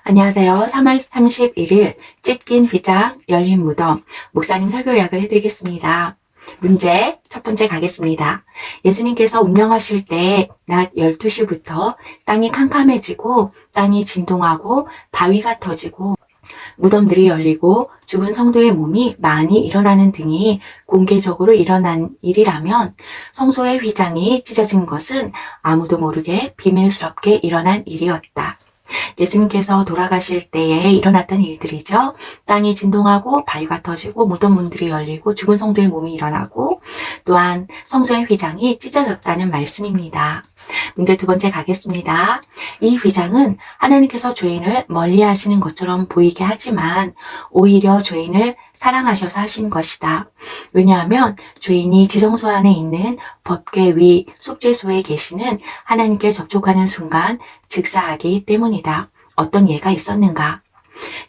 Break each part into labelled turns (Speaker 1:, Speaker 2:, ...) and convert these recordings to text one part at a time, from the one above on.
Speaker 1: 안녕하세요. 3월 31일 찢긴 휘장 열린 무덤 목사님 설교 요약을 해드리겠습니다. 문제 첫 번째 가겠습니다. 예수님께서 운명하실 때 낮 12시부터 땅이 캄캄해지고 땅이 진동하고 바위가 터지고 무덤들이 열리고 죽은 성도의 몸이 많이 일어나는 등이 공개적으로 일어난 일이라면 성소의 휘장이 찢어진 것은 아무도 모르게 비밀스럽게 일어난 일이었다. 예수님께서 돌아가실 때에 일어났던 일들이죠. 땅이 진동하고 바위가 터지고 무덤 문들이 열리고 죽은 성도의 몸이 일어나고 또한 성소의 휘장이 찢어졌다는 말씀입니다. 문제 두 번째 가겠습니다. 이 휘장은 하나님께서 죄인을 멀리 하시는 것처럼 보이게 하지만 오히려 죄인을 사랑하셔서 하신 것이다. 왜냐하면 죄인이 지성소 안에 있는 법궤 위 속죄소에 계시는 하나님께 접촉하는 순간 즉사하기 때문이다. 어떤 예가 있었는가?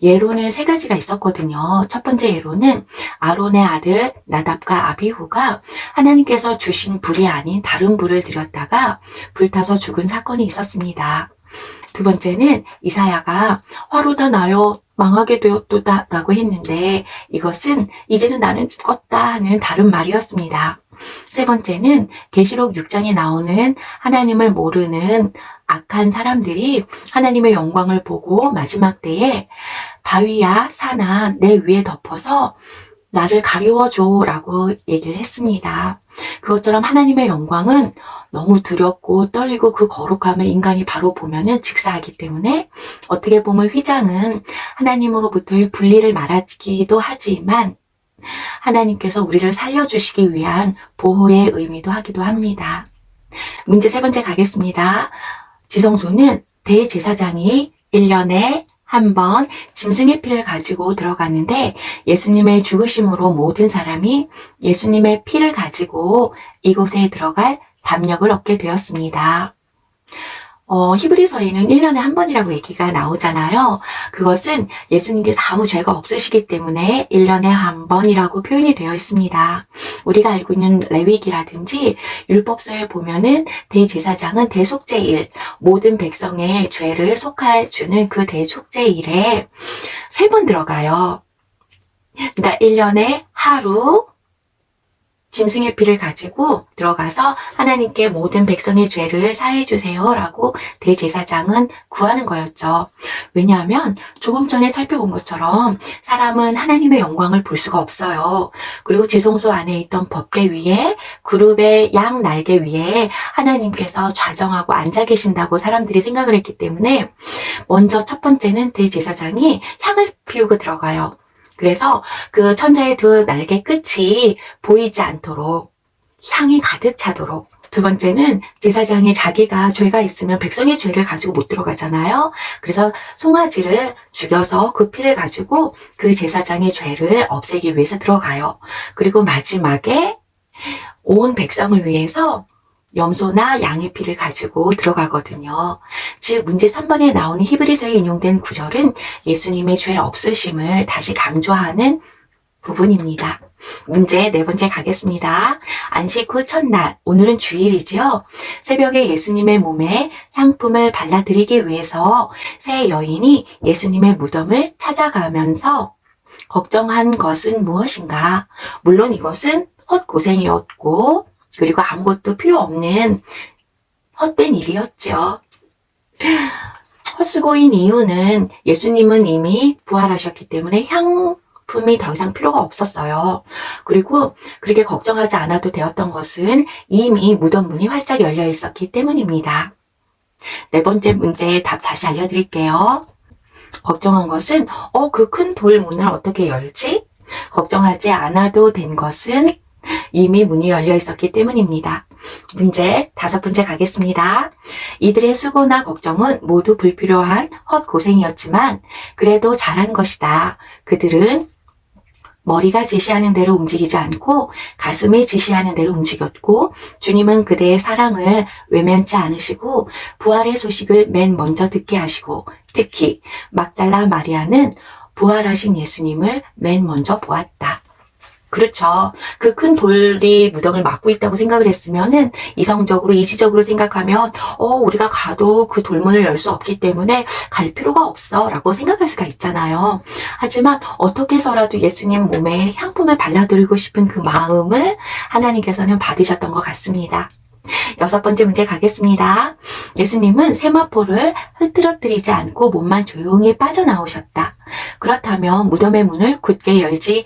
Speaker 1: 예로는 세 가지가 있었거든요. 첫 번째 예로는 아론의 아들 나답과 아비후가 하나님께서 주신 불이 아닌 다른 불을 들였다가 불타서 죽은 사건이 있었습니다. 두 번째는 이사야가 화로다 나여 망하게 되었도다 라고 했는데 이것은 이제는 나는 죽었다 하는 다른 말이었습니다. 세 번째는 계시록 6장에 나오는 하나님을 모르는 악한 사람들이 하나님의 영광을 보고 마지막 때에 바위야 산아 내 위에 덮어서 나를 가리워줘 라고 얘기를 했습니다. 그것처럼 하나님의 영광은 너무 두렵고 떨리고 그 거룩함을 인간이 바로 보면은 즉사하기 때문에 어떻게 보면 휘장은 하나님으로부터의 분리를 말하기도 하지만 하나님께서 우리를 살려주시기 위한 보호의 의미도 하기도 합니다. 문제 세 번째 가겠습니다. 지성소는 대제사장이 1년에 한 번 짐승의 피를 가지고 들어갔는데 예수님의 죽으심으로 모든 사람이 예수님의 피를 가지고 이곳에 들어갈 담력을 얻게 되었습니다. 히브리서에는 1년에 한 번이라고 얘기가 나오잖아요. 그것은 예수님께서 아무 죄가 없으시기 때문에 1년에 한 번이라고 표현이 되어 있습니다. 우리가 알고 있는 레위기라든지 율법서에 보면은 대제사장은 대속죄일, 모든 백성의 죄를 속해주는 그 대속죄일에 3번 들어가요. 그러니까 1년에 하루 짐승의 피를 가지고 들어가서 하나님께 모든 백성의 죄를 사해 주세요 라고 대제사장은 구하는 거였죠. 왜냐하면 조금 전에 살펴본 것처럼 사람은 하나님의 영광을 볼 수가 없어요. 그리고 지성소 안에 있던 법궤 위에 그룹의 양 날개 위에 하나님께서 좌정하고 앉아 계신다고 사람들이 생각을 했기 때문에 먼저 첫 번째는 대제사장이 향을 피우고 들어가요. 그래서 그 천사의 두 날개 끝이 보이지 않도록 향이 가득 차도록. 두 번째는 제사장이 자기가 죄가 있으면 백성의 죄를 가지고 못 들어가잖아요. 그래서 송아지를 죽여서 그 피를 가지고 그 제사장의 죄를 없애기 위해서 들어가요. 그리고 마지막에 온 백성을 위해서 염소나 양의 피를 가지고 들어가거든요. 즉 문제 3번에 나오는 히브리서에 인용된 구절은 예수님의 죄 없으심을 다시 강조하는 부분입니다. 문제 네 번째 가겠습니다. 안식 후 첫날, 오늘은 주일이지요. 새벽에 예수님의 몸에 향품을 발라드리기 위해서 세 여인이 예수님의 무덤을 찾아가면서 걱정한 것은 무엇인가? 물론 이것은 헛고생이었고 그리고 아무것도 필요 없는 헛된 일이었죠. 헛수고인 이유는 예수님은 이미 부활하셨기 때문에 향품이 더 이상 필요가 없었어요. 그리고 그렇게 걱정하지 않아도 되었던 것은 이미 무덤 문이 활짝 열려 있었기 때문입니다. 네 번째 문제의 답 다시 알려드릴게요. 걱정한 것은 그 큰 돌 문을 어떻게 열지? 걱정하지 않아도 된 것은 이미 문이 열려 있었기 때문입니다. 문제 다섯 번째 가겠습니다. 이들의 수고나 걱정은 모두 불필요한 헛고생이었지만 그래도 잘한 것이다. 그들은 머리가 지시하는 대로 움직이지 않고 가슴이 지시하는 대로 움직였고 주님은 그대의 사랑을 외면치 않으시고 부활의 소식을 맨 먼저 듣게 하시고 특히 막달라 마리아는 부활하신 예수님을 맨 먼저 보았다. 그렇죠. 그 큰 돌이 무덤을 막고 있다고 생각을 했으면은 이성적으로, 이지적으로 생각하면, 우리가 가도 그 돌문을 열 수 없기 때문에 갈 필요가 없어 라고 생각할 수가 있잖아요. 하지만 어떻게 해서라도 예수님 몸에 향품을 발라드리고 싶은 그 마음을 하나님께서는 받으셨던 것 같습니다. 6번째 문제 가겠습니다. 예수님은 세마포를 흐트러뜨리지 않고 몸만 조용히 빠져나오셨다. 그렇다면 무덤의 문을 굳게 열지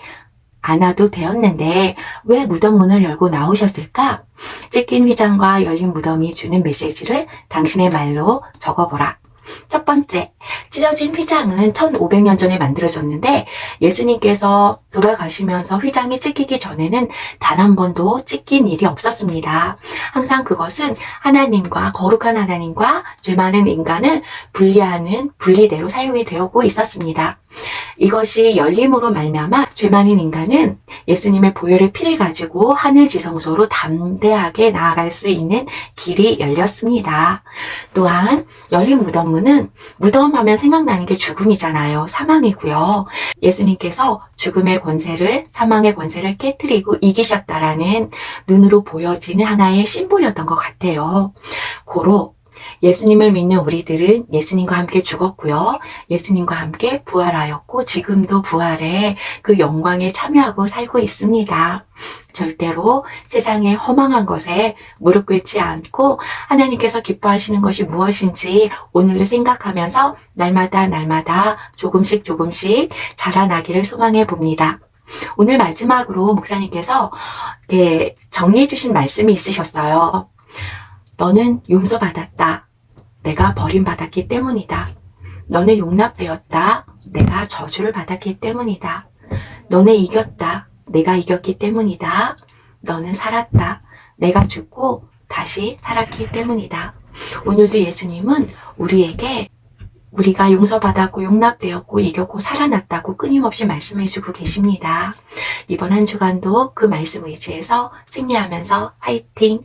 Speaker 1: 않아도 되었는데 왜 무덤 문을 열고 나오셨을까? 찢긴 휘장과 열린 무덤이 주는 메시지를 당신의 말로 적어보라. 첫 번째, 찢어진 휘장은 1500년 전에 만들어졌는데 예수님께서 돌아가시면서 휘장이 찢기기 전에는 단 한 번도 찢긴 일이 없었습니다. 항상 그것은 하나님과, 거룩한 하나님과 죄 많은 인간을 분리하는 분리대로 사용이 되었고 있었습니다. 이것이 열림으로 말미암아 죄 많은 인간은 예수님의 보혈의 피를 가지고 하늘 지성소로 담대하게 나아갈 수 있는 길이 열렸습니다. 또한 열린 무덤문은 무덤하면 생각나는 게 죽음이잖아요. 사망이고요. 예수님께서 죽음의 권세를, 사망의 권세를 깨뜨리고 이기셨다라는 눈으로 보여지는 하나의 심볼이었던 것 같아요. 고로 예수님을 믿는 우리들은 예수님과 함께 죽었고요. 예수님과 함께 부활하였고 지금도 부활의 그 영광에 참여하고 살고 있습니다. 절대로 세상의 허망한 것에 무릎 꿇지 않고 하나님께서 기뻐하시는 것이 무엇인지 오늘을 생각하면서 날마다 조금씩 자라나기를 소망해 봅니다. 오늘 마지막으로 목사님께서 정리해 주신 말씀이 있으셨어요. 너는 용서받았다. 내가 버림받았기 때문이다. 너는 용납되었다. 내가 저주를 받았기 때문이다. 너는 이겼다. 내가 이겼기 때문이다. 너는 살았다. 내가 죽고 다시 살았기 때문이다. 오늘도 예수님은 우리에게 우리가 용서받았고 용납되었고 이겼고 살아났다고 끊임없이 말씀해주고 계십니다. 이번 한 주간도 그 말씀 의지해서 승리하면서 화이팅!